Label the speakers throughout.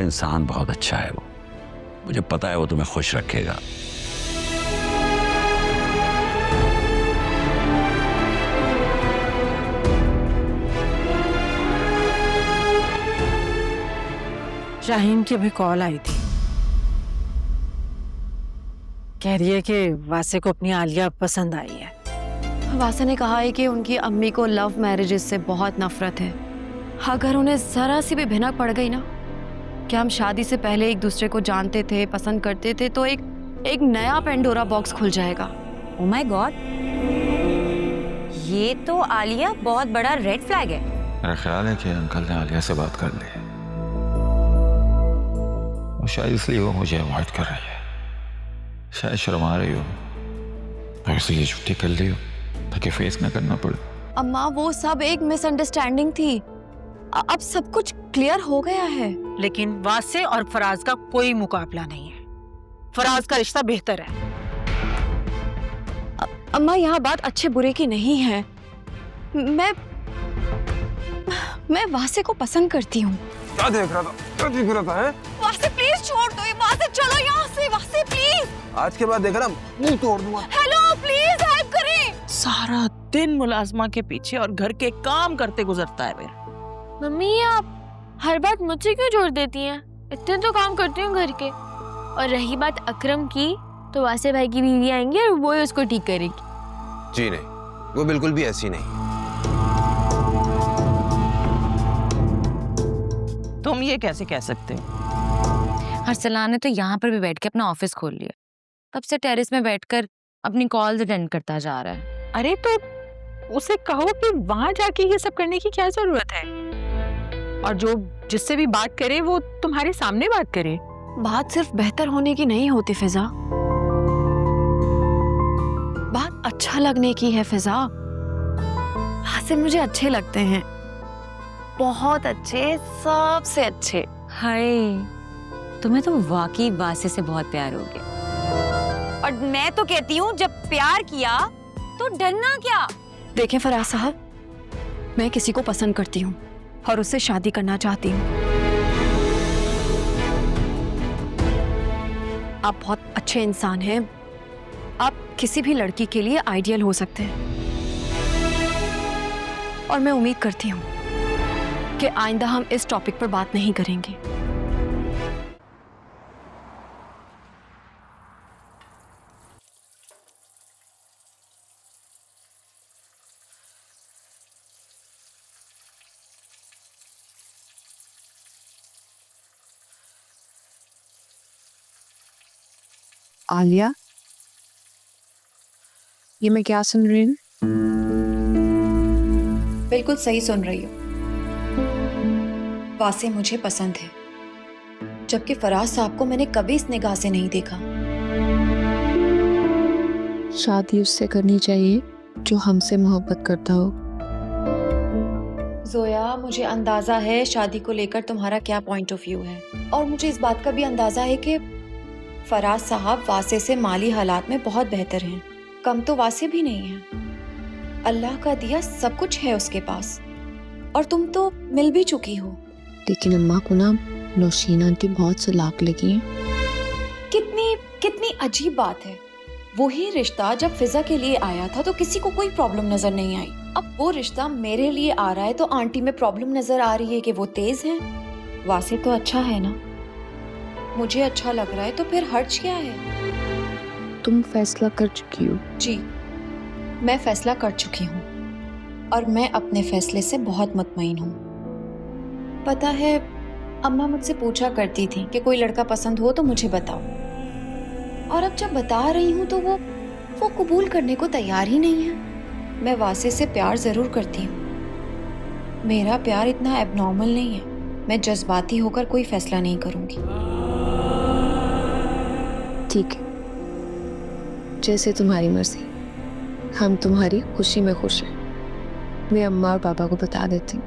Speaker 1: इंसान बहुत अच्छा है वो। मुझे पता है वो तुम्हें खुश रखेगा।
Speaker 2: शाहीन की अभी कॉल आई थी, कह रही है कि वासे को अपनी आलिया पसंद आई है।
Speaker 3: वासे ने कहा है कि उनकी अम्मी को लव मैरिजेस से बहुत नफरत है। अगर उन्हें जरा सी भी भिनक पड़ गई ना कि हम शादी से पहले एक दूसरे को जानते थे, पसंद करते थे, तो एक नया पेंडोरा बॉक्स खुल जाएगा।
Speaker 4: ओह माय गॉड, ये तो आलिया बहुत बड़ा रेड फ्लैग है।
Speaker 5: मेरा ख्याल है कि अंकल ने आलिया से बात कर ली है, और शायद इसलिए वो मुझे अवॉइड कर रही है। शायद शर्मा रही हो, तो इसलिए छुट्टी कर ली हो ताकि फेस ना करना पड़े।
Speaker 3: अम्मा, वो सब एक मिसअंडरस्टैंडिंग थी। अब सब कुछ क्लियर हो गया है।
Speaker 2: लेकिन वासे और फराज का कोई मुकाबला नहीं है। फराज का रिश्ता बेहतर है।
Speaker 3: अम्मा, यहाँ बात अच्छे बुरे की नहीं है। मैं वासे को पसंद करती हूँ।
Speaker 6: क्या देख रहा था? क्या देख रहा था?
Speaker 3: वासे प्लीज छोड़ दो, वासे चलो यहाँ से। वासे प्लीज,
Speaker 6: आज के बाद देख रहा मुंह तोड़ दूंगा।
Speaker 3: हेलो प्लीज हेल्प करें।
Speaker 2: सारा दिन मुलाजमा के पीछे और घर के काम करते गुजरता है मेरा।
Speaker 7: मम्मी, आप हर बात मुझसे क्यों जोड़ देती हैं? इतने तो काम करती हूँ घर के। और रही बात अकरम की, तो वासे भाई की बीवी आएंगी और वो ही उसको ठीक करेगी।
Speaker 6: जी नहीं, वो बिल्कुल भी ऐसी नहीं।
Speaker 2: तुम ये कैसे कह सकते हो?
Speaker 4: अरसलान ने तो यहाँ पर भी बैठ के अपना ऑफिस खोल लिया। तब से टेरेस में बैठकर अपनी कॉल्स अटेंड करता जा रहा है।
Speaker 2: अरे तो उसे कहो कि वहां जाके ये सब करने की क्या जरूरत है, और जो जिससे भी बात करे वो तुम्हारे सामने बात करे।
Speaker 3: बात सिर्फ बेहतर होने की नहीं होती फिजा, बात अच्छा लगने की है फिजा। हासिल मुझे अच्छे लगते हैं, बहुत अच्छे, सबसे अच्छे।
Speaker 4: हाय, तुम्हें तो वाकई वासे से बहुत प्यार हो गया। और मैं तो कहती हूँ जब प्यार किया तो डरना क्या।
Speaker 3: देखें फराज साहब, मैं किसी को पसंद करती हूँ और उससे शादी करना चाहती हूँ। आप बहुत अच्छे इंसान हैं, आप किसी भी लड़की के लिए आइडियल हो सकते हैं, और मैं उम्मीद करती हूँ कि आइंदा हम इस टॉपिक पर बात नहीं करेंगे।
Speaker 8: आलिया, ये मैं क्या सुन रही हूँ?
Speaker 9: बिल्कुल सही सुन रही हो। वासे मुझे पसंद है, जबकि फराज साहब को मैंने कभी इस निगाह से नहीं देखा।
Speaker 8: शादी उससे करनी चाहिए जो हमसे मोहब्बत करता हो।
Speaker 9: जोया, मुझे अंदाजा है शादी को लेकर तुम्हारा क्या पॉइंट ऑफ व्यू है, और मुझे इस बात का भी अंदाजा है कि फराज साहब वासे से माली हालात में बहुत बेहतर हैं। कम तो वासे भी नहीं है। अल्लाह का दिया सब कुछ है उसके पास, और तुम तो मिल भी चुकी हो।
Speaker 8: लेकिन अम्मा को ना नौशीन आंटी बहुत सलाक लगी है।
Speaker 9: कितनी कितनी अजीब बात है। वही रिश्ता जब फिजा के लिए आया था तो किसी को कोई प्रॉब्लम नजर नहीं आई। अब वो रिश्ता मेरे लिए आ रहा है तो आंटी में प्रॉब्लम नजर आ रही है कि वो तेज है। वासे तो अच्छा है ना, मुझे अच्छा लग रहा है, तो फिर हर्ज क्या है?
Speaker 8: तुम फैसला कर चुकी हो?
Speaker 9: जी, मैं फैसला कर चुकी हूँ, और मैं अपने फैसले से बहुत मुतमईन हूँ। पता है, अम्मा मुझसे पूछा करती थी कि कोई लड़का पसंद हो तो मुझे बताओ, और अब जब बता रही हूँ तो वो कबूल करने को तैयार ही नहीं है। मैं वासे से प्यार जरूर करती हूँ, मेरा प्यार इतना एबनॉर्मल नहीं है। मैं जज्बाती होकर कोई फैसला नहीं करूँगी।
Speaker 8: ठीक है, जैसे तुम्हारी मर्जी। हम तुम्हारी खुशी में खुश हैं। मैं अम्मा और पापा को बता देती हूँ।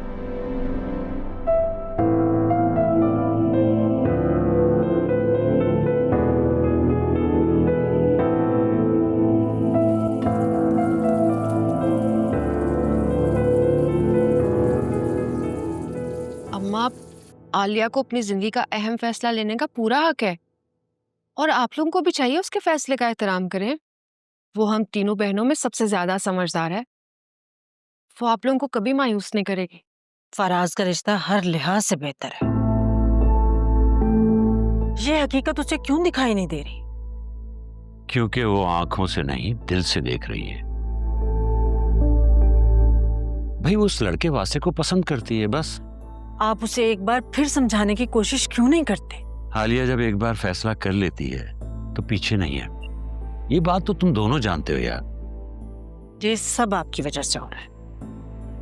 Speaker 3: अम्मा, आलिया को अपनी जिंदगी का अहम फैसला लेने का पूरा हक है और आप लोगों को भी चाहिए उसके फैसले का एहतराम करें। वो हम तीनों बहनों में सबसे ज्यादा समझदार है, वो आप लोगों को कभी मायूस नहीं करेगी।
Speaker 10: फराज का रिश्ता हर लिहाज से बेहतर है। ये हकीकत उसे क्यों दिखाई नहीं दे रही?
Speaker 1: क्योंकि वो आंखों से नहीं दिल से देख रही है। भाई वो उस लड़के वासे को पसंद करती है बस।
Speaker 10: आप उसे एक बार फिर समझाने की कोशिश क्यों नहीं करते?
Speaker 1: आलिया जब एक बार फैसला कर लेती है तो पीछे नहीं है। ये बात तो तुम दोनों जानते हो यार।
Speaker 10: ये सब आपकी वजह से हो रहा है,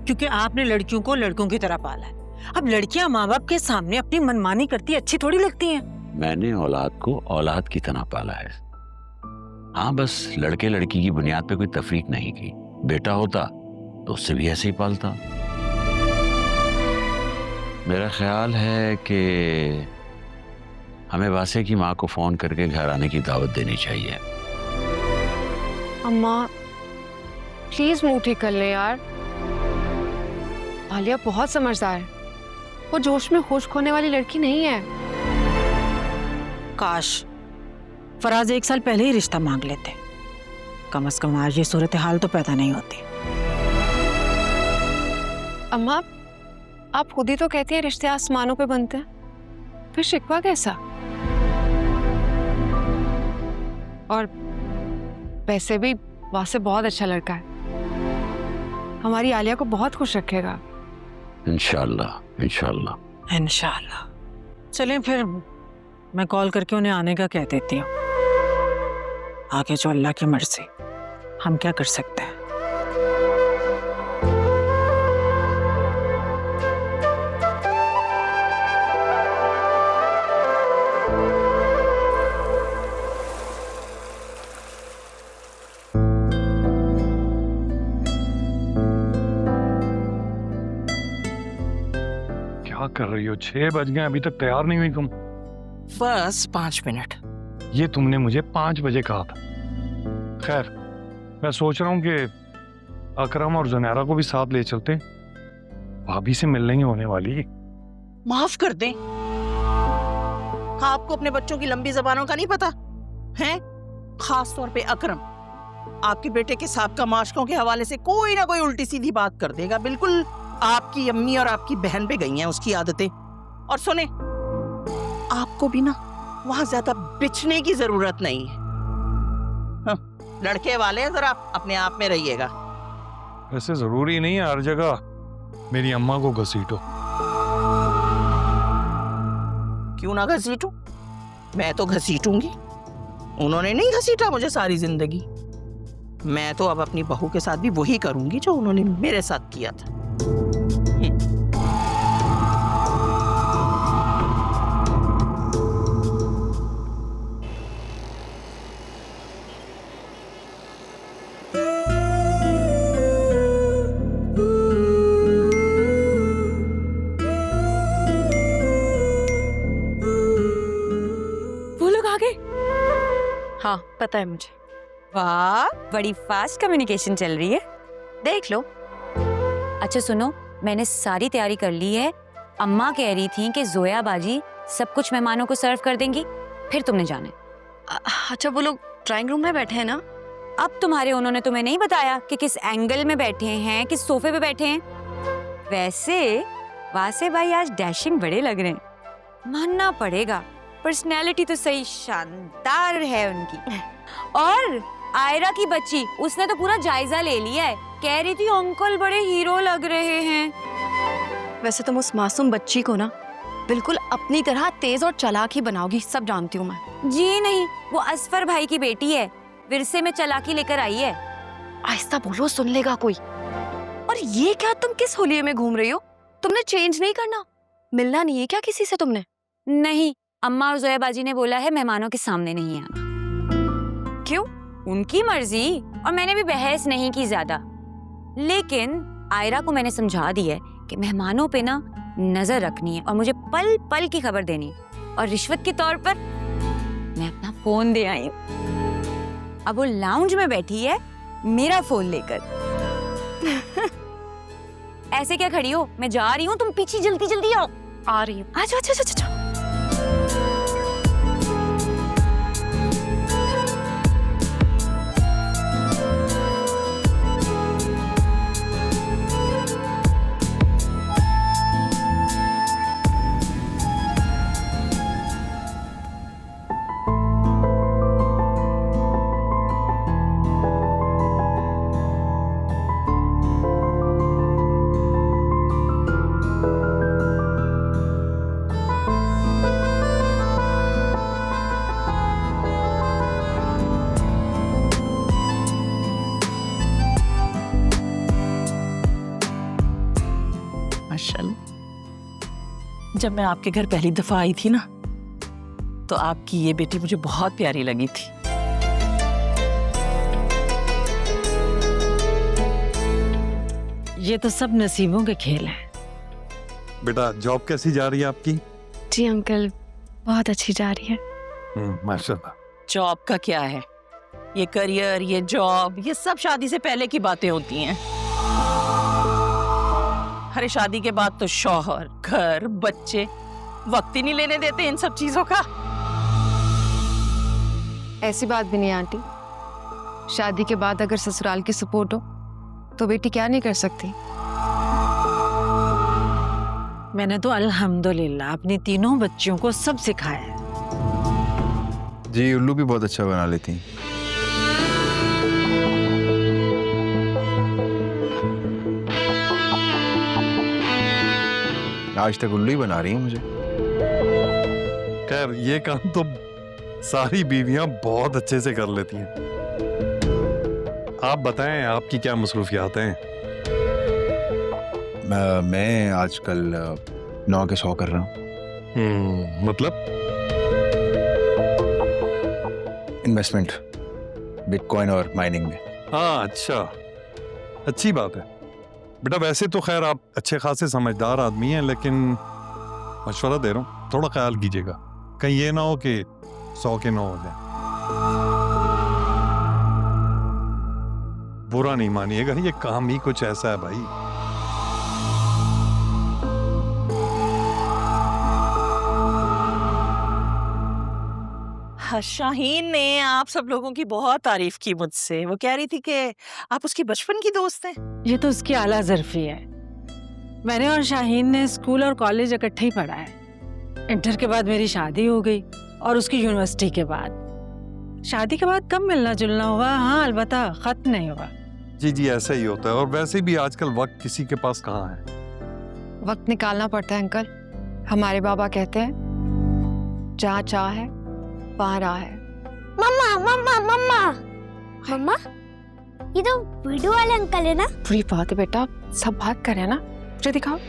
Speaker 10: क्योंकि आपने लड़कियों को लड़कों की तरह पाला है। अब लड़कियां माँ बाप के सामने अपनी मनमानी करती अच्छी थोड़ी लगती हैं।
Speaker 1: मैंने औलाद को औलाद की तरह पाला है। हाँ, बस लड़के लड़की की बुनियाद पे कोई तफरीक नहीं की। बेटा होता तो उससे भी ऐसे ही पालता। मेरा ख्याल है कि हमें वासे की माँ को फोन करके घर आने की दावत देनी चाहिए।
Speaker 3: अम्मा प्लीज मुंह ठीक कर ले यार। आलिया बहुत समझदार है, वो जोश में होश खोने वाली लड़की नहीं है।
Speaker 10: काश फराज 1 साल पहले ही रिश्ता मांग लेते, कम से कम आज ये सूरत हाल तो पैदा नहीं होती।
Speaker 3: अम्मा आप खुद ही तो कहती हैं रिश्ते आसमानों पे बनते हैं, फिर शिकवा कैसा? और वैसे भी वासे बहुत अच्छा लड़का है, हमारी आलिया को बहुत खुश रखेगा।
Speaker 1: इंशाल्लाह इंशाल्लाह
Speaker 10: इंशाल्लाह। चलें फिर मैं कॉल करके उन्हें आने का कह देती हूँ। आगे जो अल्लाह की मर्जी, हम क्या कर सकते हैं।
Speaker 11: क्या कर रही हो? 6 बज गए, अभी तक तैयार नहीं हुई तुम?
Speaker 10: बस 5 मिनट।
Speaker 11: ये तुमने मुझे 5 बजे कहा था। खैर, मैं सोच रहा हूँ कि अकरम और जुनैरा को भी साथ ले चलते। भाभी से मिलने ही होने वाली।
Speaker 12: माफ कर दें, आपको अपने बच्चों की लंबी जबानों का नहीं पता है? खास तौर पे अकरम आपके बेटे के साबका माशकों के हवाले से कोई ना कोई उल्टी सीधी बात कर देगा। बिल्कुल आपकी अम्मी और आपकी बहन पे गई हैं उसकी आदतें। और सुने, आपको भी ना वहां ज्यादा बिछने की जरूरत नहीं है। हाँ, लड़के वाले हैं, जरा अपने आप में रहिएगा।
Speaker 11: वैसे जरूरी नहीं है हर जगह मेरी अम्मा को घसीटो।
Speaker 12: क्यों ना घसीटूं? मैं तो घसीटूंगी। उन्होंने नहीं घसीटा मुझे सारी जिंदगी। मैं तो अब अपनी बहू के साथ भी वही करूंगी जो उन्होंने मेरे साथ किया था।
Speaker 10: वो लोग आ गए?
Speaker 3: हाँ पता है मुझे।
Speaker 4: वाह, बड़ी फास्ट कम्युनिकेशन चल रही है। देख लो। अच्छा सुनो, मैंने सारी तैयारी कर ली है। अम्मा कह रही थी कि जोया बाजी सब कुछ मेहमानों को सर्व कर देंगी, फिर तुमने जाने।
Speaker 3: अच्छा वो लोग ड्राइंग रूम में बैठे हैं ना?
Speaker 4: अब उन्होंने तुम्हें नहीं बताया कि किस एंगल में बैठे हैं, किस सोफे पे बैठे हैं। वैसे वासे भाई आज डैशिंग बड़े लग रहे हैं, मानना पड़ेगा। पर्सनैलिटी तो सही शानदार है उनकी। और आयरा की बच्ची, उसने तो पूरा जायजा ले लिया है, कह रही थी अंकल बड़े हीरो लग रहे हैं।
Speaker 3: वैसे तुम उस मासूम बच्ची को ना बिल्कुल अपनी तरह तेज और चालाक ही बनाओगी, सब जानती हूँ मैं।
Speaker 4: जी नहीं, वो असफर भाई की बेटी है, विरसे में चालाकी लेकर आई है।
Speaker 3: आहिस्ता बोलो, सुन लेगा कोई। और ये क्या, तुम किस होलिये में घूम रही हो? तुमने चेंज नहीं करना? मिलना नहीं है क्या किसी से तुमने?
Speaker 4: नहीं, अम्मा और जोया बाजी ने बोला है मेहमानों के सामने नहीं आना।
Speaker 3: क्यों?
Speaker 4: उनकी मर्जी, और मैंने भी बहस नहीं की ज्यादा। लेकिन आयरा को मैंने समझा दी है कि मेहमानों पे ना नजर रखनी है और मुझे पल पल की खबर देनी है। और रिश्वत के तौर पर मैं अपना फोन दे आई हूँ। अब वो लाउंज में बैठी है मेरा फोन लेकर। ऐसे क्या खड़ी हो? मैं जा रही हूँ, तुम पीछे जल्दी जल्दी आओ।
Speaker 7: आ रही हूँ।
Speaker 4: अच्छा अच्छा अच्छा अच्छा।
Speaker 12: माशाल्लाह, जब मैं आपके घर पहली दफा आई थी ना, तो आपकी ये बेटी मुझे बहुत प्यारी लगी थी।
Speaker 10: ये तो सब नसीबों के खेल हैं।
Speaker 11: बेटा जॉब कैसी जा रही है आपकी?
Speaker 7: जी अंकल, बहुत अच्छी जा रही है।
Speaker 11: माशाल्लाह।
Speaker 12: जॉब का क्या है, ये करियर, ये जॉब, ये सब शादी से पहले की बातें होती हैं। अरे शादी के बाद तो शौहर, घर, बच्चे वक्त ही नहीं लेने देते इन सब चीजों का।
Speaker 3: ऐसी बात भी नहीं आंटी, शादी के बाद अगर ससुराल की सपोर्ट हो तो बेटी क्या नहीं कर सकती।
Speaker 10: मैंने तो अल्हम्दुलिल्लाह अपनी तीनों बच्चियों को सब सिखाया है।
Speaker 6: जी उल्लू भी बहुत अच्छा बना लेती हैं। आज तक उल्लू ही बना रही हैं मुझे।
Speaker 11: खैर ये काम तो सारी बीवियां बहुत अच्छे से कर लेती हैं। आप बताएं आपकी क्या मसरूफियात हैं?
Speaker 6: मैं आजकल 9 के 100 कर रहा हूँ।
Speaker 11: मतलब
Speaker 6: इन्वेस्टमेंट बिटकॉइन और माइनिंग में।
Speaker 11: हाँ अच्छा, अच्छी बात है बेटा। वैसे तो खैर आप अच्छे खासे समझदार आदमी हैं, लेकिन मशवरा दे रहा हूँ थोड़ा ख्याल कीजिएगा, कहीं ये ना हो कि 100 के 9 हो जाए। बुरा नहीं मानिएगा, ये काम ही कुछ ऐसा है भाई।
Speaker 12: शाहीन ने आप सब लोगों की बहुत तारीफ की मुझसे। वो कह रही थी कि आप उसकी बचपन की दोस्त हैं।
Speaker 10: ये तो उसकी आला ज़र्फी है। मैंने और शाहीन ने स्कूल और कॉलेज इकट्ठे ही पढ़ा है। इंटर के बाद मेरी शादी हो गई और उसकी यूनिवर्सिटी के बाद। शादी के बाद कम मिलना जुलना हुआ, हाँ अलबत्ता खत नहीं हुआ।
Speaker 11: जी जी ऐसा ही होता है, और वैसे भी आजकल वक्त किसी के पास कहाँ है।
Speaker 3: वक्त निकालना पड़ता है अंकल। हमारे बाबा कहते हैं जहाँ चाह है वहाँ राह है।
Speaker 7: मम्मा मम्मा मम्मा मम्मा, ये तो वीडियो वाले अंकल है ना?
Speaker 3: पूरी बात है बेटा, सब बात कर रहे हैं ना, मुझे दिखाओ।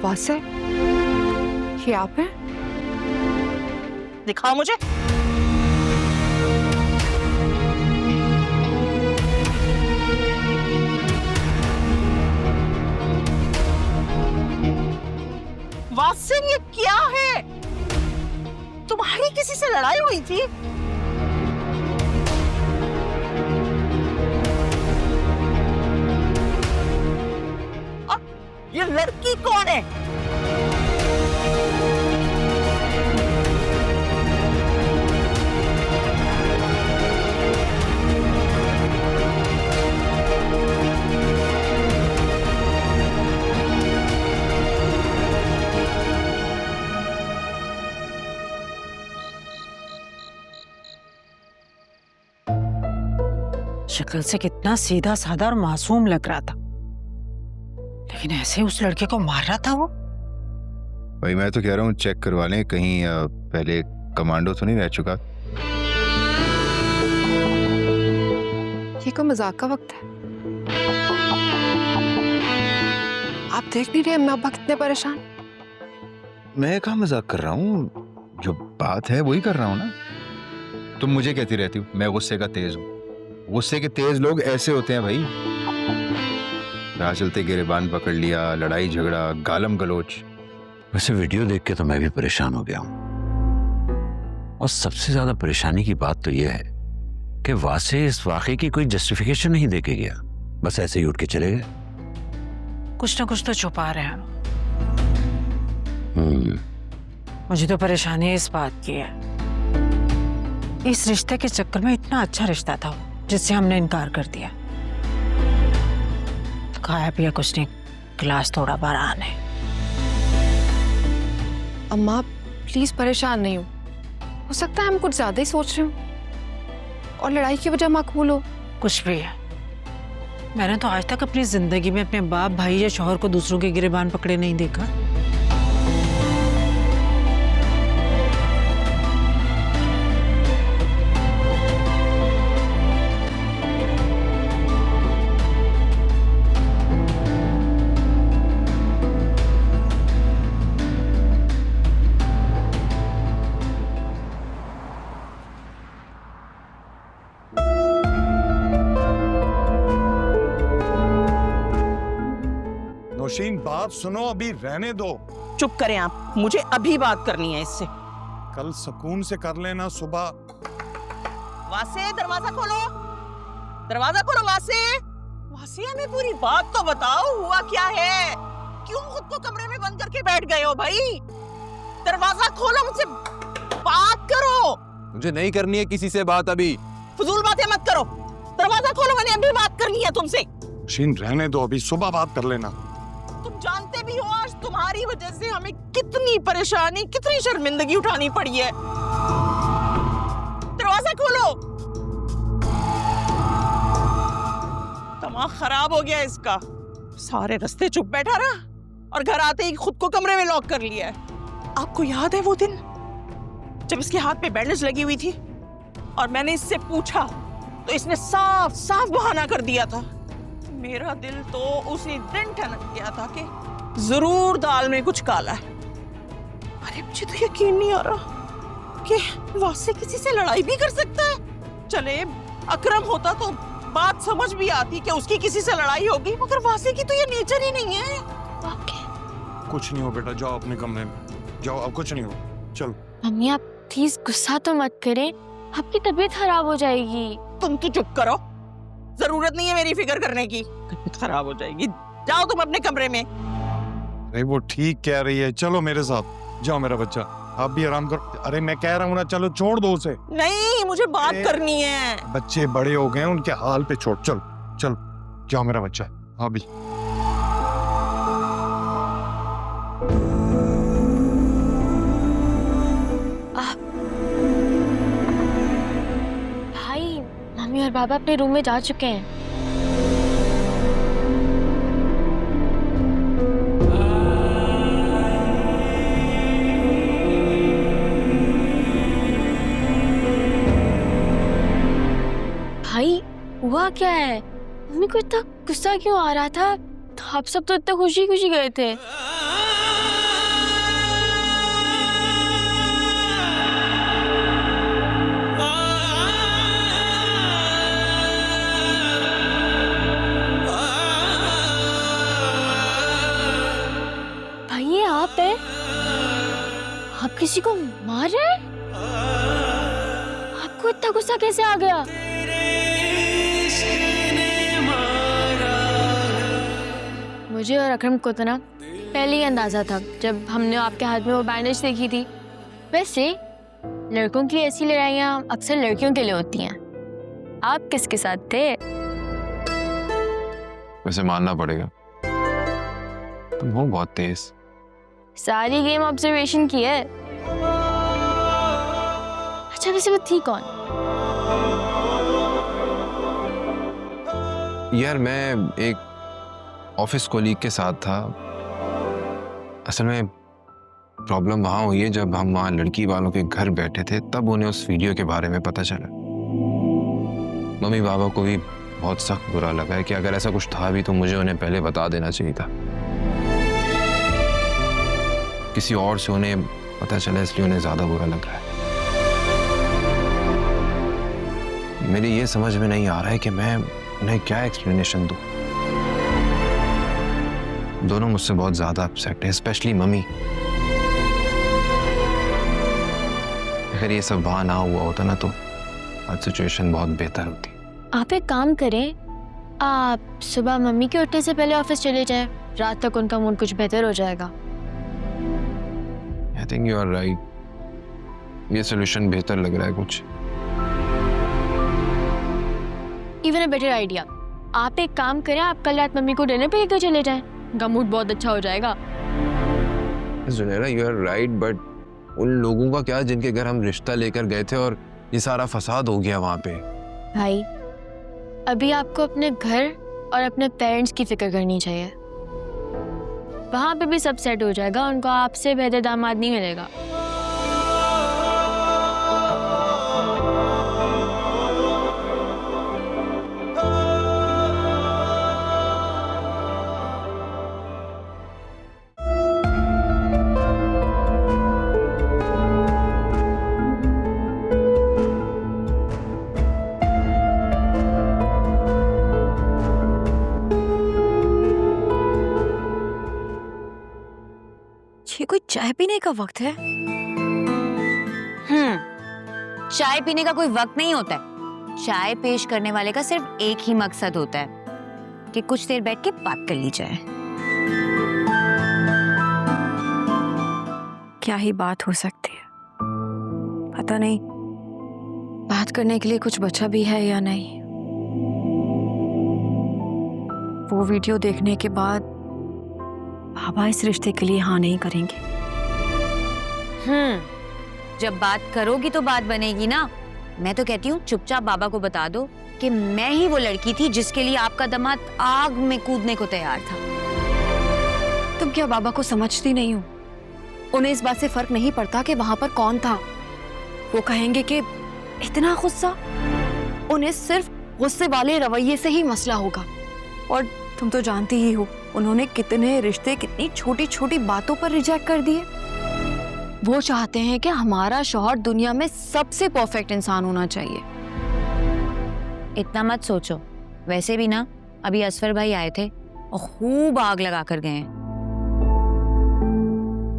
Speaker 3: वासे, ये आप हैं?
Speaker 12: दिखाओ मुझे। वासिम ये क्या है? तुम्हारी किसी से लड़ाई हुई थी? और ये लड़की कौन है?
Speaker 10: शक्ल से कितना सीधा साधा और मासूम लग रहा था, लेकिन ऐसे उस लड़के को मार रहा था वो।
Speaker 6: भाई मैं तो कह रहा हूँ चेक करवा लें, कहीं पहले कमांडो तो नहीं रह चुका।
Speaker 3: ये कोई मजाक का वक्त है? आप देख नहीं रहे अम्मा अब्बा कितने परेशान?
Speaker 6: मैं कहाँ मजाक कर रहा हूँ, जो बात है वही कर रहा हूँ ना। तुम मुझे कहती रहती हो मैं गुस्से का तेज हूँ। गुस्से के तेज लोग ऐसे होते हैं भाई। राह चलते गिरेबान पकड़ लिया, लड़ाई झगड़ा, गालम गलोच।
Speaker 1: वैसे वीडियो देख के तो मैं भी परेशान हो गया हूं, और सबसे ज्यादा परेशानी की बात तो यह है कि वासे इस वाकये की कोई जस्टिफिकेशन नहीं दे के गया, बस ऐसे ही उठ के चले गए।
Speaker 10: कुछ ना कुछ तो छुपा रहे हैं। मुझे तो परेशानी इस बात की है, इस रिश्ते के चक्कर में इतना अच्छा रिश्ता था जिससे हमने इनकार कर दिया। खाया पिया कुछ नहीं, गिलास थोड़ा बार आने।
Speaker 3: अम्मा प्लीज परेशान नहीं हो सकता है हम कुछ ज्यादा ही सोच रहे हो और लड़ाई की वजह माकूल हो।
Speaker 10: कुछ भी है, मैंने तो आज तक अपनी जिंदगी में अपने बाप, भाई या शौहर को दूसरों के गिरेबान पकड़े नहीं देखा।
Speaker 11: नौशीन बात सुनो, अभी रहने दो।
Speaker 12: चुप करें आप, मुझे अभी बात करनी है इससे।
Speaker 11: कल सुकून से कर लेना सुबह।
Speaker 12: वासे दरवाजा खोलो, दरवाजा खोलो वासे। वासे हमें पूरी बात तो बताओ, हुआ क्या है? क्यों खुद को कमरे में बंद करके बैठ गए हो भाई? दरवाजा खोलो, मुझसे बात करो।
Speaker 6: मुझे नहीं करनी है किसी से बात अभी।
Speaker 12: फजूल बातें मत करो, दरवाजा खोलो, मैंने अभी बात करनी है तुमसे।
Speaker 11: नौशीन रहने दो, अभी सुबह बात कर लेना।
Speaker 12: तुम जानते भी हो आज तुम्हारी वजह से हमें कितनी परेशानी, कितनी शर्मिंदगी उठानी पड़ी है। दरवाजा खोलो। दिमाग खराब हो गया इसका, सारे रास्ते चुप बैठा रहा और घर आते ही खुद को कमरे में लॉक कर लिया है। आपको याद है वो दिन जब इसके हाथ पे बैंडेज लगी हुई थी और मैंने इससे पूछा तो इसने साफ साफ बहाना कर दिया था। मेरा दिल तो उसी दिन ठनक गया था कि जरूर दाल में कुछ काला है। अरे मुझे तो यकीन नहीं आ रहा कि वासे किसी से लड़ाई भी कर सकता है। चले अकरम होता तो बात समझ भी आती कि उसकी किसी से लड़ाई होगी, मगर वासे की तो ये नेचर ही नहीं है।
Speaker 11: कुछ नहीं हो बेटा, जाओ अपने कमरे में जाओ, अब कुछ नहीं हो, चलो।
Speaker 7: मम्मी आप प्लीज गुस्सा तो मत करें, आपकी तबीयत खराब हो जाएगी।
Speaker 12: तुम तो चुप करो, जरूरत नहीं है मेरी फिक्र करने की, तबीयत खराब हो जाएगी। जाओ तुम अपने कमरे में।
Speaker 11: अरे वो ठीक कह रही है, चलो मेरे साथ जाओ मेरा बच्चा, आप भी आराम करो। अरे मैं कह रहा हूँ ना, चलो छोड़ दो उसे।
Speaker 12: नहीं, मुझे बात करनी है।
Speaker 11: बच्चे बड़े हो गए, उनके हाल पे छोड़, चलो चलो जाओ मेरा बच्चा, हाँ भी।
Speaker 7: भाई मम्मी और पापा अपने रूम में जा चुके हैं। भाई हुआ क्या है? मम्मी को इतना गुस्सा क्यों आ रहा था? आप सब तो इतने खुशी खुशी गए थे। भाई ये आप है? आप किसी को मार रहे हैं? आपको इतना गुस्सा कैसे आ गया? मुझे और अकरम को तो ना पहले ही अंदाजा था जब हमने आपके हाथ में वो बैंडेज देखी थी। वैसे लड़कों की ऐसी लड़ाइयाँ अक्सर लड़कियों के लिए होती हैं। आप किसके साथ थे?
Speaker 5: वैसे मानना पड़ेगा, तुम हो बहुत तेज।
Speaker 7: सारी गेम ऑब्जर्वेशन की है। अच्छा वैसे वो थी कौन?
Speaker 5: यार मैं एक ऑफिस कोलीग के साथ था। असल में प्रॉब्लम वहाँ हुई है जब हम वहाँ लड़की वालों के घर बैठे थे, तब उन्हें उस वीडियो के बारे में पता चला। मम्मी पापा को भी बहुत सख्त बुरा लगा है कि अगर ऐसा कुछ था भी तो मुझे उन्हें पहले बता देना चाहिए था। किसी और से उन्हें पता चला इसलिए उन्हें ज्यादा बुरा लग रहा है। मेरी ये समझ में नहीं आ रहा है कि मैं उन्हें क्या एक्सप्लेनेशन दूं। दोनों मुझसे बहुत ज्यादा अपसेट है, स्पेशली मम्मी। अगर ये सब वहां ना हुआ होता ना तो आज सिचुएशन बहुत बेहतर होती।
Speaker 7: आप एक काम करें, आप सुबह मम्मी के उठने से पहले ऑफिस चले जाएं, रात तक उनका मूड कुछ बेहतर हो जाएगा।
Speaker 5: I think you are right, ये सोल्यूशन बेहतर लग रहा है कुछ।
Speaker 7: इवन अ बेटर आइडिया, आप एक काम करें, आप कल रात मम्मी को डिनर पे लेकर चले जाएं, उनका मूड बहुत अच्छा हो जाएगा।
Speaker 5: Junaira you are right, but उन लोगों का क्या जिनके घर हम रिश्ता लेकर गए थे और ये सारा फसाद हो गया वहां पे।
Speaker 7: भाई, अभी आपको अपने घर और अपने पेरेंट्स की फिक्र करनी चाहिए। वहां पे भी सब सेट हो जाएगा, उनको आपसे बेहतर दामाद नहीं मिलेगा।
Speaker 4: ये कोई चाय पीने का वक्त है? चाय पीने का कोई वक्त नहीं होता है। चाय पेश करने वाले का सिर्फ एक ही मकसद होता है कि कुछ देर बैठ के बात कर ली जाए। क्या ही बात हो सकती है, पता नहीं बात करने के लिए कुछ बचा भी है या नहीं। वो वीडियो देखने के बाद बाबा इस रिश्ते के लिए हाँ नहीं करेंगे। जब बात करोगी तो बात बनेगी ना। मैं तो कहती हूँ चुपचाप बाबा को बता दो कि मैं ही वो लड़की थी जिसके लिए आपका दामाद आग में कूदने को तैयार था। तुम क्या बाबा को समझती नहीं हो? उन्हें इस बात से फर्क नहीं पड़ता कि वहां पर कौन था। वो कहेंगे कि इतना गुस्सा, उन्हें सिर्फ गुस्से वाले रवैये से ही मसला होगा। और तुम तो जानती ही हो उन्होंने कितने रिश्ते कितनी छोटी छोटी बातों पर रिजेक्ट कर दिए। वो चाहते हैं कि हमारा शौहर दुनिया में सबसे परफेक्ट इंसान होना चाहिए। इतना मत सोचो। वैसे भी ना अभी असफर भाई आए थे और खूब आग लगा कर गए हैं।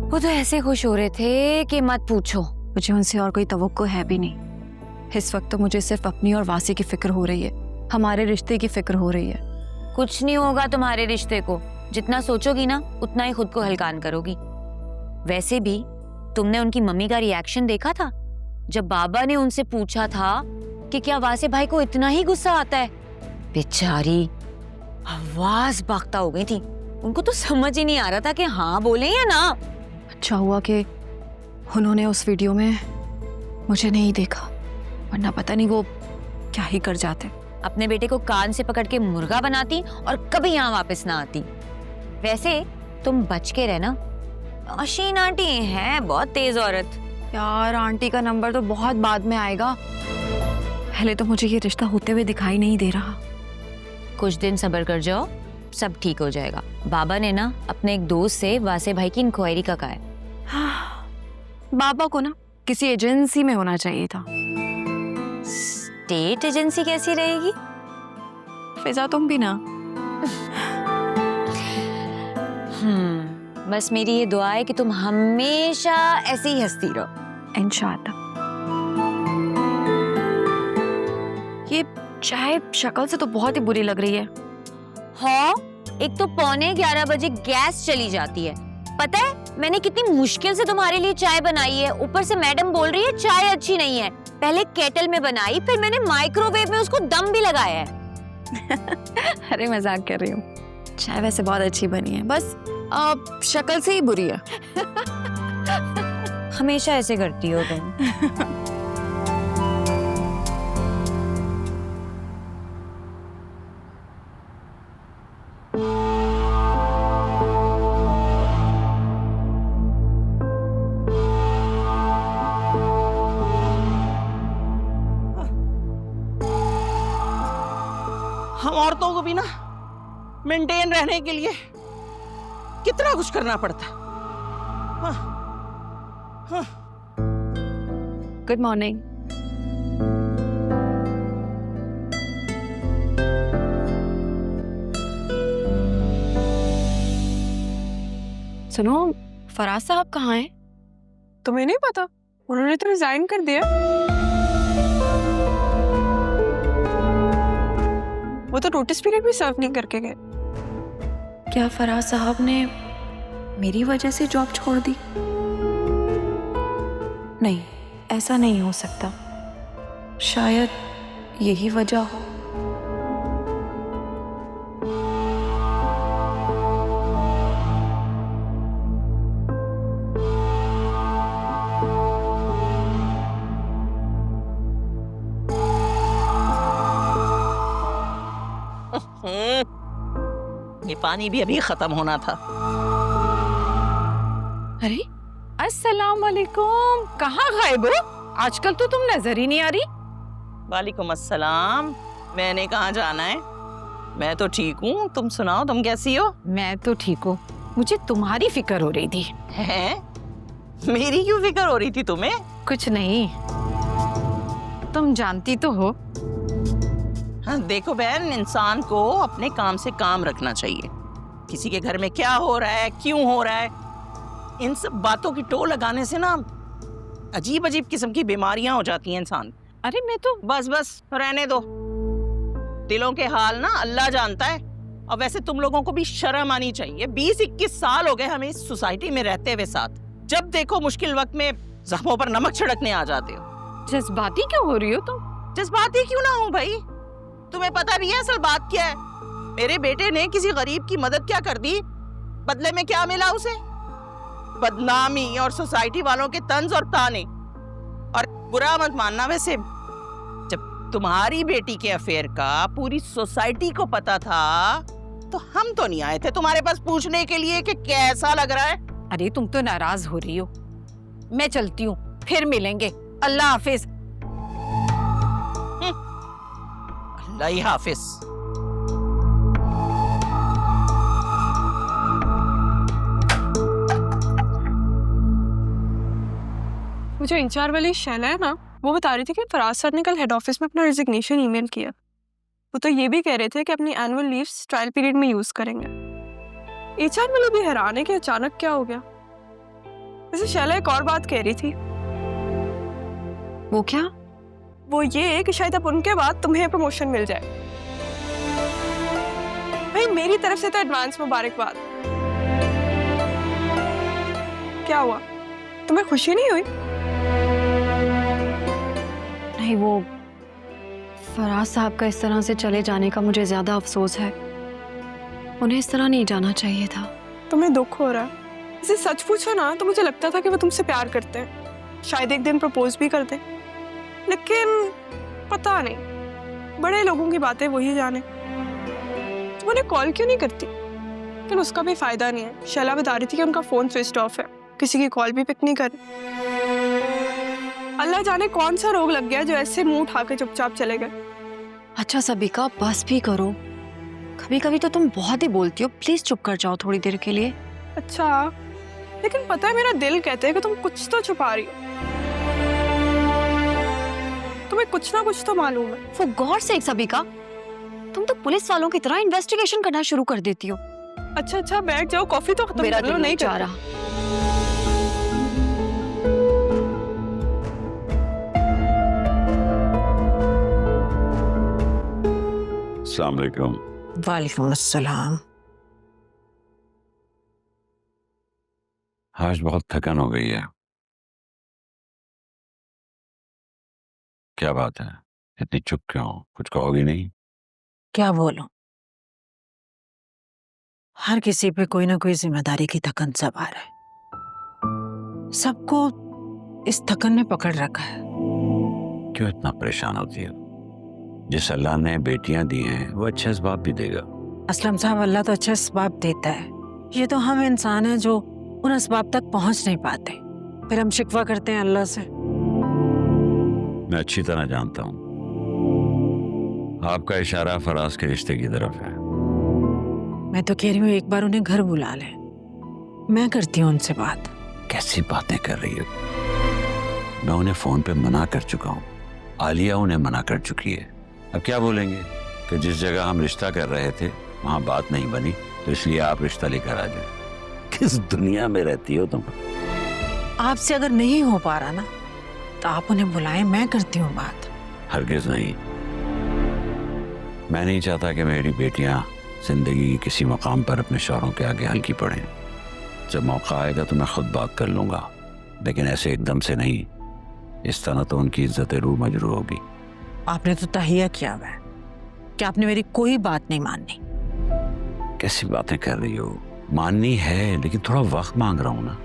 Speaker 4: वो तो ऐसे खुश हो रहे थे कि मत पूछो। मुझे उनसे और कोई तवक्को है भी नहीं। इस वक्त तो मुझे सिर्फ अपनी और वासी की फिक्र हो रही है, हमारे रिश्ते की फिक्र हो रही है। कुछ नहीं होगा तुम्हारे रिश्ते को। जितना सोचोगी ना उतना ही खुद को हल्कान करोगी। वैसे भी तुमने उनकी मम्मी का रिएक्शन देखा था जब बाबा ने उनसे पूछा था कि क्या वासे भाई को इतना ही गुस्सा आता है। बेचारी आवाज बाख्ता हो गई थी। उनको तो समझ ही नहीं आ रहा था कि हाँ बोले या ना। अच्छा हुआ कि उन्होंने उस वीडियो में मुझे नहीं देखा, वरना पता नहीं वो क्या ही कर जाते। अपने बेटे को कान से पकड़ के मुर्गा बनाती और कभी यहाँ वापस ना आती। वैसे तुम बच के रहना। अशीन आंटी है बहुत तेज औरत। यार आंटी का नंबर तो बहुत बाद में आएगा। पहले तो मुझे ये रिश्ता होते हुए दिखाई नहीं दे रहा। कुछ दिन सब्र कर जाओ, सब ठीक हो जाएगा। बाबा ने ना अपने एक दोस्त से वासे भाई की इंक्वायरी का कहा है। हाँ, बाबा को ना किसी एजेंसी में होना चाहिए था। स्टेट एजेंसी कैसी रहेगी? फिजा तुम भी ना। बस मेरी ये दुआ है कि तुम हमेशा ऐसे ही हंसती रहो इंशाअल्लाह। ये चाय शक्ल से तो बहुत ही बुरी लग रही है। हाँ, एक तो 11:15 बजे गैस चली जाती है। पता है मैंने कितनी मुश्किल से तुम्हारे लिए चाय बनाई है। ऊपर से मैडम बोल रही है चाय अच्छी नहीं है। पहले केटल में बनाई, फिर मैंने माइक्रोवेव में उसको दम भी लगाया है। अरे मजाक कर रही हूँ। चाय वैसे बहुत अच्छी बनी है, बस शक्ल से ही बुरी है। हमेशा ऐसे करती हो तुम।
Speaker 12: हम औरतों को भी ना मेंटेन रहने के लिए कितना कुछ करना पड़ता।
Speaker 4: Good morning.
Speaker 3: सुनो, फराज साहब कहाँ हैं?
Speaker 13: तुम्हें नहीं पता? उन्होंने तो रिजाइन कर दिया। वो तो नोटिस पीरियड भी सर्व नहीं करके गए।
Speaker 9: क्या फराज साहब ने मेरी वजह से जॉब छोड़ दी? नहीं, ऐसा नहीं हो सकता। शायद यही वजह हो।
Speaker 12: ये पानी भी अभी खत्म होना था।
Speaker 2: अरे अस्सलाम वालेकुम, कहाँ गायब हो? आजकल तो तुम नजर ही नहीं आ रही।
Speaker 12: वालेकुम अस्सलाम। मैंने कहाँ जाना है? मैं तो ठीक हूँ, तुम सुनाओ, तुम कैसी हो?
Speaker 2: मैं तो ठीक हूँ, मुझे तुम्हारी फिक्र हो रही थी।
Speaker 12: हैं? मेरी क्यों फिक्र हो रही थी तुम्हें?
Speaker 2: कुछ नहीं, तुम जानती तो हो।
Speaker 12: हाँ, देखो बहन, इंसान को अपने काम से काम रखना चाहिए। किसी के घर में क्या हो रहा है, क्यों हो रहा है, इन सब बातों की टो लगाने से ना अजीब अजीब किस्म की बीमारियां हो जाती हैं इंसान।
Speaker 2: अरे मैं तो
Speaker 12: बस रहने दो। दिलों के हाल ना अल्लाह जानता है। और वैसे तुम लोगों को भी शर्म आनी चाहिए। 20-21 साल हो गए हमें इस सोसाइटी में रहते हुए साथ। जब देखो मुश्किल वक्त में जख्मों पर नमक छिड़कने आ जाते हो।
Speaker 2: जज्बाती क्यों हो रही हो तुम?
Speaker 12: जज्बाती क्यों ना हूँ भाई, तुम्हें पता नहीं है असल बात क्या है। मेरे बेटे ने किसी गरीब की मदद क्या कर दी, बदले में क्या मिला उसे? बदनामी और सोसाइटी वालों के तंज और ताने। और बुरा मत मानना, वैसे जब तुम्हारी बेटी के अफेयर का पूरी सोसाइटी को पता था तो हम तो नहीं आए थे तुम्हारे पास पूछने के लिए कि कैसा लग रहा है।
Speaker 2: अरे तुम तो नाराज हो रही हो। मैं चलती हूँ, फिर मिलेंगे। अल्लाह हाफिज।
Speaker 12: अल्लाह हाफिज।
Speaker 13: वो जो इंचार्ज वाली शैला है ना, वो बता रही थी कि फराज सर ने कल हेड ऑफिस में अपना रिजिग्नेशन ईमेल किया। वो तो ये भी कह रहे थे कि अपनी एनुअल लीव्स ट्रायल पीरियड में यूज करेंगे। एचआर वाले भी हैरान है कि अचानक क्या हो गया। वैसे शैला एक और बात कह रही थी।
Speaker 3: वो क्या?
Speaker 13: वो ये कि शायद अब उनके बाद तुम्हें प्रमोशन मिल जाए। भाई मेरी तरफ से तो एडवांस मुबारकबाद। क्या हुआ, तुम्हें खुशी नहीं हुई?
Speaker 3: नहीं, वो फराज साहब का इस तरह से चले जाने का मुझे ज्यादा अफसोस है। उन्हें इस तरह नहीं जाना चाहिए था।
Speaker 13: तुम्हें दुख हो रहा है? इसे सच पूछो ना तो मुझे लगता था कि वो तुमसे प्यार करते हैं, शायद एक दिन प्रपोज भी कर दें। लेकिन पता नहीं, बड़े लोगों की बातें वही जाने। तुम उन्हें कॉल क्यों नहीं करती? लेकिन उसका भी फायदा नहीं है। शैला बता रही थी कि उनका फोन स्विच ऑफ है, किसी की कॉल भी पिक नहीं कर। अल्लाह जाने कौन सा रोग लग गया जो ऐसे मुंह उठा के चुपचाप चले गए।
Speaker 3: अच्छा सबिका, बस भी करो। कभी कभी तो तुम बहुत ही बोलती हो। प्लीज चुप कर जाओ थोड़ी देर के लिए।
Speaker 13: अच्छा, लेकिन पता है मेरा दिल कहता है कि तुम कुछ तो छुपा रही हो। तुम्हें कुछ ना कुछ तो मालूम है।
Speaker 3: For God's sake सबिका, तुम तो पुलिस वालों की तरह इन्वेस्टिगेशन करना शुरू कर देती हो।
Speaker 13: अच्छा बैठ जाओ, कॉफी तो खत्म
Speaker 3: मेरा
Speaker 13: कर लो।
Speaker 3: दिल
Speaker 13: नहीं
Speaker 3: चाह रहा।
Speaker 1: अस्सलाम वालेकुम।
Speaker 12: वालेकुम अस्सलाम।
Speaker 1: आज बहुत थकन हो गई है। क्या बात है, इतनी चुप क्यों? कुछ कहोगी नहीं?
Speaker 10: क्या बोलूं, हर किसी पे कोई ना कोई जिम्मेदारी की थकन सवार है। सबको इस थकन ने पकड़ रखा है।
Speaker 1: क्यों इतना परेशान होती है? जिस अल्लाह ने बेटियां दी हैं वो अच्छे असबाब भी देगा।
Speaker 10: असलम साहब, अल्लाह तो अच्छे असबाब देता है। ये तो हम इंसान हैं जो उन असबाब तक पहुंच नहीं पाते, फिर हम शिकवा करते हैं अल्लाह से।
Speaker 1: मैं अच्छी तरह जानता हूँ आपका इशारा फराज के रिश्ते की तरफ है।
Speaker 10: मैं तो कह रही हूँ एक बार उन्हें घर बुला ले, मैं करती हूँ उनसे बात।
Speaker 1: कैसी बातें कर रही हो? मैं उन्हें फोन पे मना कर चुका हूँ, आलिया उन्हें मना कर चुकी है। अब क्या बोलेंगे कि जिस जगह हम रिश्ता कर रहे थे वहां बात नहीं बनी, तो इसलिए आप रिश्ता लेकर आ जाए। किस दुनिया में रहती हो तुम?
Speaker 10: आपसे अगर नहीं हो पा रहा ना तो आप उन्हें बुलाएं, मैं करती हूँ बात।
Speaker 1: हरगिज नहीं। मैं नहीं चाहता कि मेरी बेटियां जिंदगी के किसी मकाम पर अपने शौहरों के आगे हल्की पड़ें। जब मौका आएगा तो मैं खुद बात कर लूंगा, लेकिन ऐसे एकदम से नहीं। इस तरह तो उनकी इज्जत रूह मजरू होगी।
Speaker 10: आपने तो तहिया किया हुआ है कि आपने मेरी कोई बात नहीं माननी।
Speaker 1: कैसी बातें कर रही हो? माननी है, लेकिन थोड़ा वक्त मांग रहा हूं ना।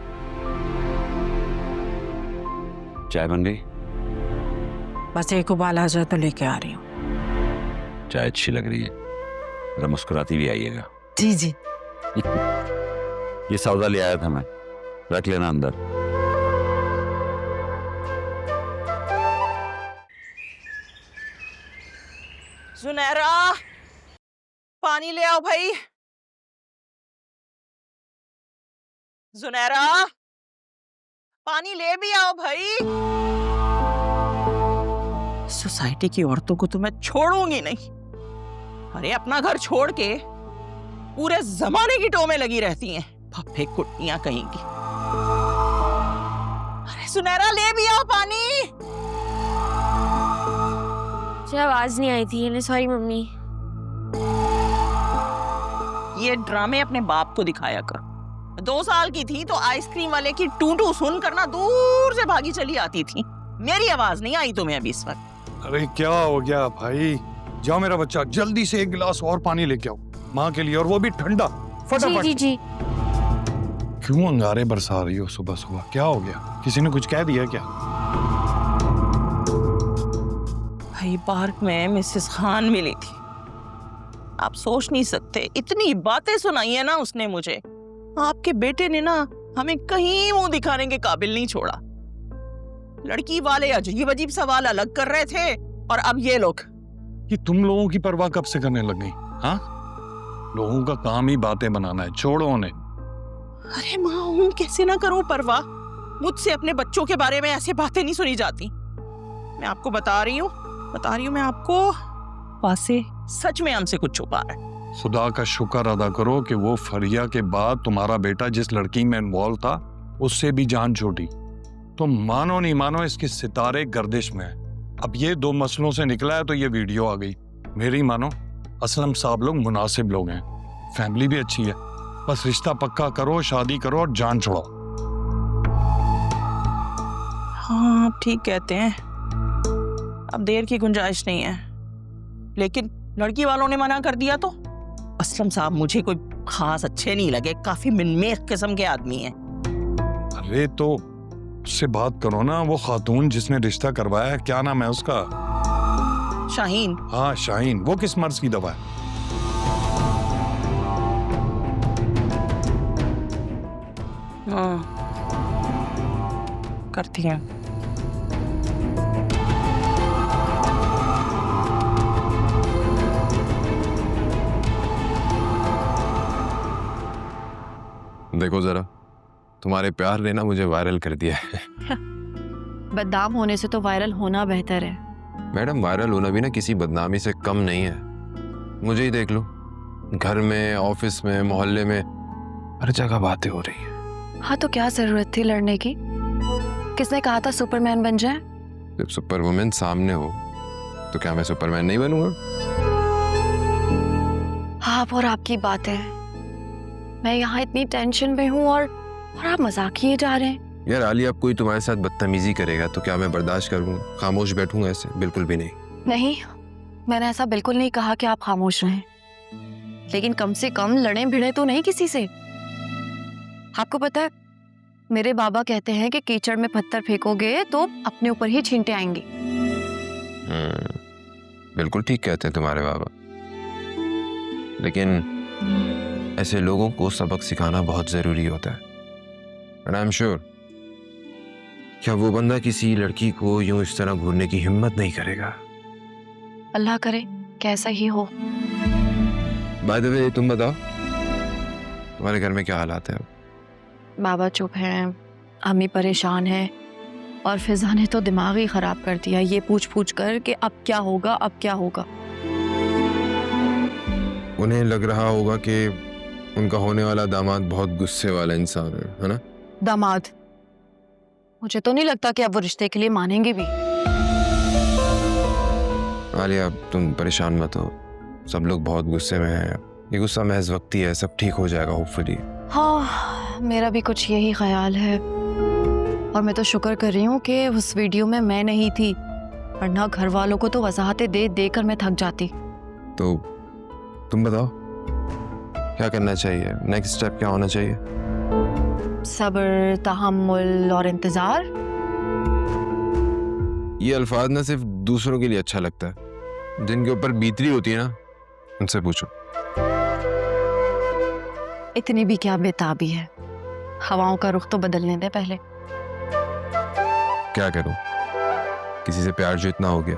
Speaker 1: चाय बन गई?
Speaker 10: बस एक उबाल आ जाए तो लेके आ रही हूँ।
Speaker 1: चाय अच्छी लग रही है, जरा मुस्कुराती भी आइएगा।
Speaker 10: जी जी।
Speaker 1: ये सौदा ले आया था मैं, रख लेना अंदर।
Speaker 12: जुनैरा, पानी ले आओ भाई। जुनैरा, पानी ले भी आओ भाई। सोसाइटी की औरतों को तो मैं छोड़ूंगी नहीं। अरे अपना घर छोड़ के पूरे जमाने की टो में लगी रहती हैं, फफे कुट्टियां कहीं की। अरे सुनैरा, ले भी आओ पानी।
Speaker 7: मुझे आवाज नहीं आई थी, सॉरी मम्मी।
Speaker 12: ये ड्रामे अपने बाप को दिखाया कर। 2 साल की थी तो आइसक्रीम वाले की टू सुन करना दूर से भागी चली आती थी। मेरी आवाज नहीं आई तुम्हें अभी इस वक्त?
Speaker 11: अरे क्या हो गया भाई? जाओ मेरा बच्चा, जल्दी से 1 गिलास और पानी लेके आओ माँ के लिए, और वो भी ठंडा, फटाफट।
Speaker 7: जी जी।
Speaker 11: क्यों अंगारे बरसा रही हो सुबह सुबह? क्या हो गया? किसी ने कुछ कह दिया क्या?
Speaker 12: भाई पार्क में मिसेस खान मिली थी। आप सोच नहीं सकते, इतनी बातें सुनाई है ना उसने मुझे। आपके बेटे ने ना हमें कहीं मुंह दिखाने के काबिल नहीं छोड़ा। लड़की वाले अजीब अजीब सवाल अलग कर रहे थे, और अब ये लोग।
Speaker 11: कि तुम लोगों की परवाह कब से करने लग गई? हाँ, लोगों का काम ही बातें बनाना है, छोड़ो उन्हें।
Speaker 12: अरे माँ हूँ, कैसे ना करूं परवाह? मुझसे अपने बच्चों के बारे में ऐसी बातें नहीं सुनी जाती। मैं आपको बता रही हूँ मैं आपको, वासे सच में हमसे कुछ छुपा रहा है।
Speaker 11: खुदा का शुक्र अदा करो कि वो फरिया के बाद तुम्हारा बेटा जिस लड़की में इन्वॉल्व था उससे भी जान छोड़ी। तो मानो नहीं मानो, इसके सितारे गर्दिश में है। अब ये 2 मसलों से निकला है तो ये वीडियो आ गई। मेरी मानो, असलम साहब लोग मुनासिब लोग हैं, फैमिली भी अच्छी है। बस रिश्ता पक्का करो, शादी करो और जान छोड़ो।
Speaker 12: हाँ आप ठीक कहते हैं, अब देर की गुंजाइश नहीं है। लेकिन लड़की वालों ने मना कर दिया तो? असलम साहब मुझे कोई खास अच्छे नहीं लगे, काफी मिनमेख किस्म के आदमी हैं।
Speaker 11: अरे तो उससे बात करो ना, वो खातून जिसने रिश्ता करवाया है, क्या नाम है उसका?
Speaker 12: शाहीन।
Speaker 11: हाँ शाहीन, वो किस मर्ज की दवा है?
Speaker 12: हाँ करती हैं।
Speaker 5: देखो जरा, तुम्हारे प्यार ने ना मुझे वायरल कर दिया है।
Speaker 3: बदनाम होने से तो वायरल होना बेहतर है।
Speaker 5: मैडम, वायरल होना भी ना किसी बदनामी से कम नहीं है। मुझे ही देख लो, घर में, ऑफिस में, मोहल्ले में, हर जगह बातें हो रही हैं।
Speaker 3: हाँ तो क्या जरूरत थी लड़ने की? किसने कहा था सुपरमैन बन जाए?
Speaker 5: जब सुपरवुमन सामने हो तो क्या मैं सुपरमैन नहीं बनूंगा?
Speaker 3: आप और आपकी बातें, मैं यहाँ इतनी टेंशन में हूँ और आप मजाक किए जा रहे हैं।
Speaker 5: यार आली, अब कोई तुम्हारे साथ बदतमीजी करेगा तो क्या मैं बर्दाश्त करूंगा? खामोश बैठूंगा ऐसे? बिल्कुल भी नहीं।
Speaker 3: नहीं, मैंने ऐसा बिल्कुल नहीं कहा कि आप खामोश रहें, लेकिन कम से कम लड़े भिड़े तो नहीं किसी से। आपको पता है, मेरे बाबा कहते हैं कि कीचड़ में पत्थर फेंकोगे तो अपने ऊपर ही छींटे आएंगे।
Speaker 5: बिल्कुल ठीक कहते हैं तुम्हारे बाबा, लेकिन ऐसे लोगों को सबक सिखाना बहुत जरूरी होता है। एंड आई एम श्योर क्या वो बंदा किसी लड़की को यूं इस तरह घूरने की हिम्मत नहीं करेगा।
Speaker 3: अल्लाह करे कैसा ही हो।
Speaker 5: बाय द वे, तुम बताओ तुम्हारे घर में क्या हालात है?
Speaker 3: बाबा चुप हैं, अम्मी परेशान है, और फिजा ने तो दिमाग ही खराब कर दिया ये पूछ पूछ कर कि अब क्या होगा, अब क्या होगा।
Speaker 5: उन्हें लग रहा होगा कि उनका होने वाला दामाद बहुत गुस्से वाला इंसान है ना?
Speaker 3: दामाद, मुझे तो नहीं लगता कि अब वो रिश्ते के लिए मानेंगे भी।
Speaker 5: आलिया, तुम परेशान मत हो, सब लोग बहुत गुस्से में हैं। ये गुस्सा महज वक्ती है, सब ठीक हो जाएगा होपफुली।
Speaker 3: हाँ, मेरा भी कुछ यही ख्याल है। और मैं तो शुक्र कर रही हूँ कि उस वीडियो में मैं नहीं थी, वरना घर वालों को तो वजाहतें दे देकर मैं थक जाती।
Speaker 5: तो तुम बताओ क्या करना चाहिए, नेक्स्ट स्टेप क्या होना चाहिए?
Speaker 3: सब्र, तहम्मुल और इंतजार।
Speaker 5: ये अल्फाज ना सिर्फ दूसरों के लिए अच्छा लगता है, जिनके ऊपर बीतरी होती है ना, उनसे पूछो।
Speaker 3: इतनी भी क्या बेताबी है, हवाओं का रुख तो बदलने दे पहले।
Speaker 5: क्या करूं, किसी से प्यार जो इतना हो गया,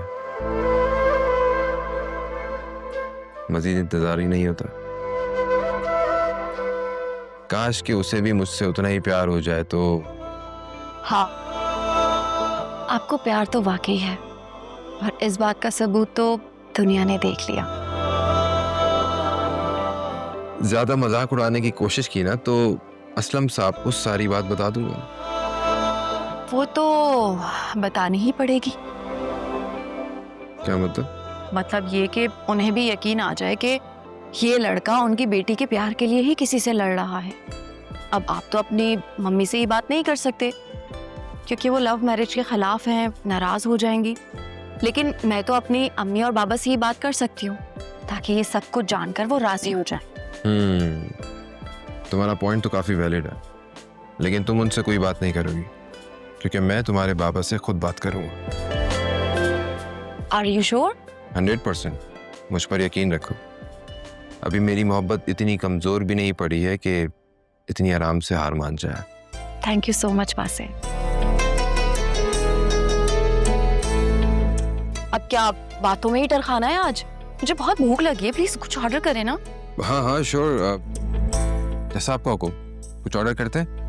Speaker 5: मजीद इंतजार ही नहीं होता। काश कि उसे भी मुझसे उतना ही प्यार हो जाए तो।
Speaker 3: हाँ, आपको प्यार तो वाकई है, और इस बात का सबूत तो दुनिया ने देख लिया।
Speaker 5: ज्यादा मजाक उड़ाने की कोशिश की ना तो असलम साहब को सारी बात बता दूंगा।
Speaker 3: वो तो बतानी ही पड़ेगी।
Speaker 5: क्या मतलब?
Speaker 3: मतलब ये कि उन्हें भी यकीन आ जाए कि ये लड़का उनकी बेटी के प्यार के लिए ही किसी से लड़ रहा है। अब आप तो अपनी मम्मी से ये बात नहीं कर सकते क्योंकि वो लव मैरिज के खिलाफ हैं, नाराज हो जाएंगी। लेकिन मैं तो अपनी अम्मी और बाबा से ये बात कर सकती हूँ ताकि ये सब कुछ जानकर वो राजी हो जाए।
Speaker 5: तुम्हारा पॉइंट तो काफी वैलिड है, लेकिन तुम उनसे कोई बात नहीं करोगी क्योंकि मैं तुम्हारे बाबा से खुद बात करूंगा।
Speaker 3: Are you sure?
Speaker 5: 100%, मुझ पर यकीन रखो। अभी मेरी मोहब्बत इतनी कमजोर भी नहीं पड़ी है कि इतनी आराम से हार मान जाए।
Speaker 3: थैंक यू सो मच बासे। अब क्या बातों में ही डर खाना है आज? मुझे बहुत भूख लगी है, प्लीज कुछ ऑर्डर करें ना।
Speaker 5: हाँ हाँ श्योर, जैसा आपका हुक्म, कुछ ऑर्डर करते हैं।